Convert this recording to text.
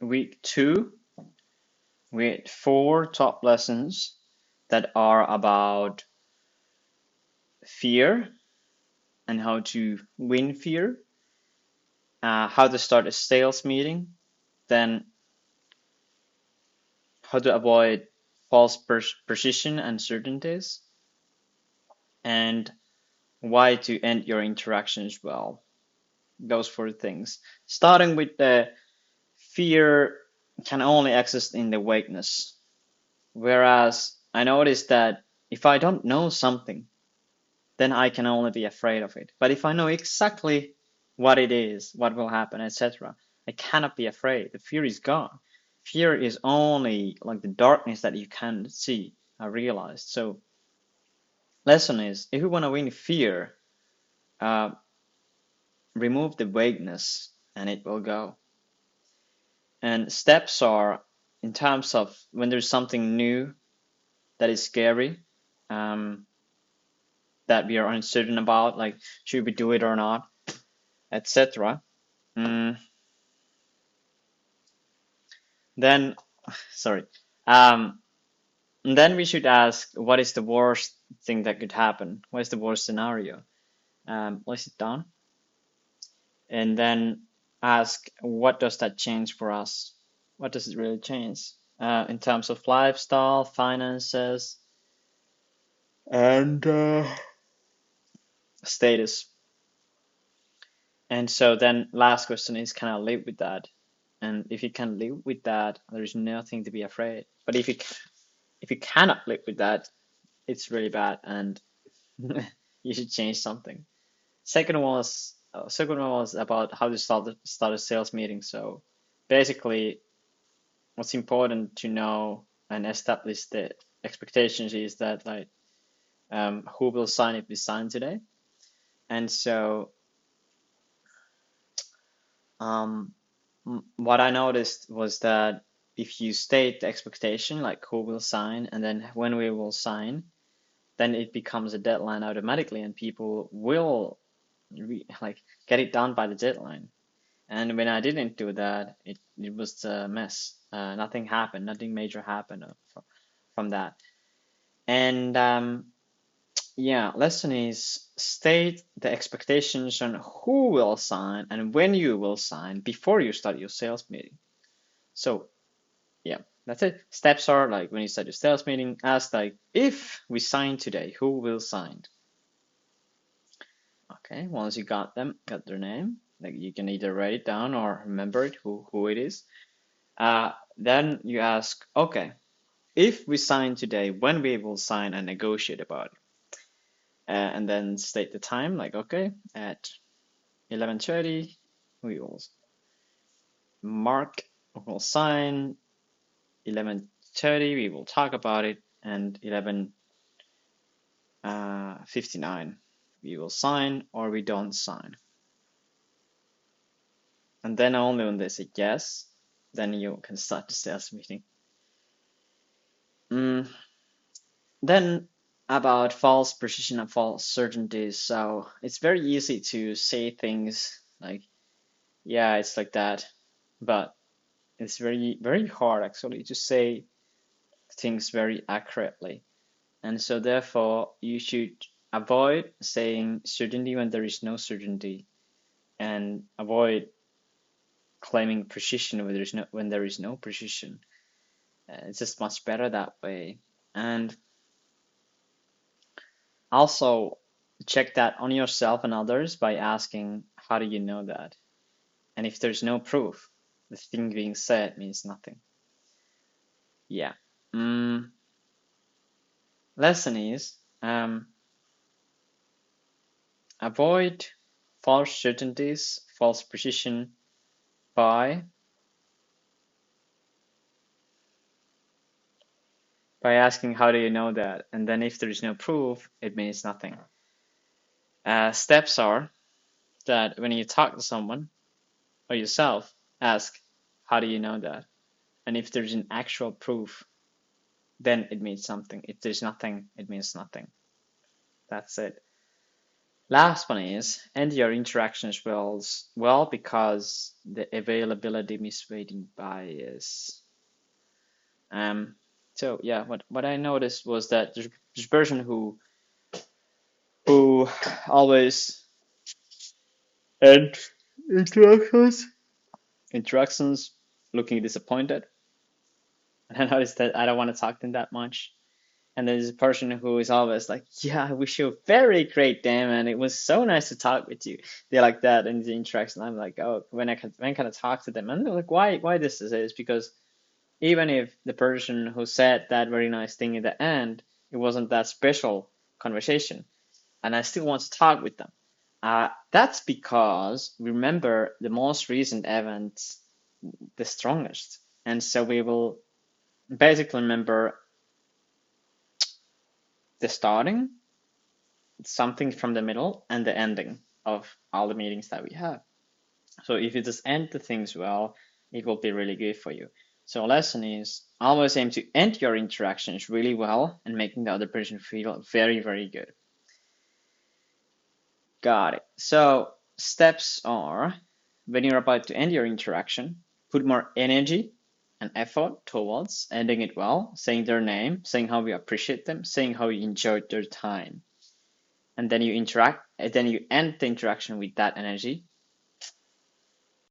week 2 with 4 top lessons that are about fear and how to win fear, how to start a sales meeting, then how to avoid false precision and certainties, and why to end your interactions well. Those 4 things. Starting with the fear can only exist in the vagueness. Whereas I noticed that if I don't know something, then I can only be afraid of it. But if I know exactly what it is, what will happen, etc., I cannot be afraid. The fear is gone. Fear is only like the darkness that you can't see or realize. So, lesson is if you want to win fear, uh, remove the vagueness and it will go. And steps are in terms of when there's something new that is scary, um, that we are uncertain about, like should we do it or not, etc. Then, sorry, um, then we should ask what is the worst thing that could happen? What is the worst scenario? Let's sit down and then ask what does that change for us? What does it really change in terms of lifestyle, finances, and status? And so then last question is, can I live with that? And if you can live with that, there is nothing to be afraid. But if you cannot live with that, it's really bad, and you should change something. Second one was about how to start a sales meeting. So basically, what's important to know and establish the expectations is that like who will sign if we sign today. And so um, what I noticed was that if you state the expectation, like who will sign and then when we will sign, then it becomes a deadline automatically, and people will like get it done by the deadline. And when I didn't do that, it was a mess. Nothing happened. Nothing major happened from that. And yeah, lesson is state the expectations on who will sign and when you will sign before you start your sales meeting. So yeah, that's it. Steps are like when you start your sales meeting, ask like if we sign today, who will sign? Okay, once you got their name, like you can either write it down or remember it who it is. Then you ask, okay, if we sign today, when we will sign and negotiate about it, and then state the time, like okay, at 11:30 we will mark, will sign. 11:30 we will talk about it, and 11:59 we will sign or we don't sign. And then only when they say yes, then you can start the sales meeting. Then about false precision and false certainties. So it's very easy to say things like, yeah, it's like that, but it's very, very hard actually to say things very accurately. And so therefore you should avoid saying certainty when there is no certainty, and avoid claiming precision when there is no precision. It's just much better that way. And also check that on yourself and others by asking, how do you know that? And if there's no proof, the thing being said means nothing. Yeah. Lesson is avoid false certainties, false precision by asking, how do you know that? And then if there is no proof, it means nothing. Steps are that when you talk to someone or yourself, ask, how do you know that? And if there's an actual proof, then it means something. If there's nothing, it means nothing. That's it. Last one is end your interactions well because the availability misreading bias. Um, so yeah, what I noticed was that there's this person who always end interactions interactions looking disappointed. And I noticed that I don't want to talk to them that much. And there's a person who is always like, "Yeah, I wish you a very great day, man. It was so nice to talk with you." They're like that in the interaction. I'm like, "Oh, when can I talk to them?" And they're like, "Why this is because even if the person who said that very nice thing in the end, it wasn't that special conversation, and I still want to talk with them. That's because remember the most recent events the strongest, and so we will basically remember the starting, something from the middle, and the ending of all the meetings that we have. So if you just end the things well, it will be really good for you. So lesson is always aim to end your interactions really well and making the other person feel very, very good. Got it. So steps are when you're about to end your interaction, put more energy and effort towards ending it well, saying their name, saying how you appreciate them, saying how you enjoyed their time. And then you end the interaction with that energy.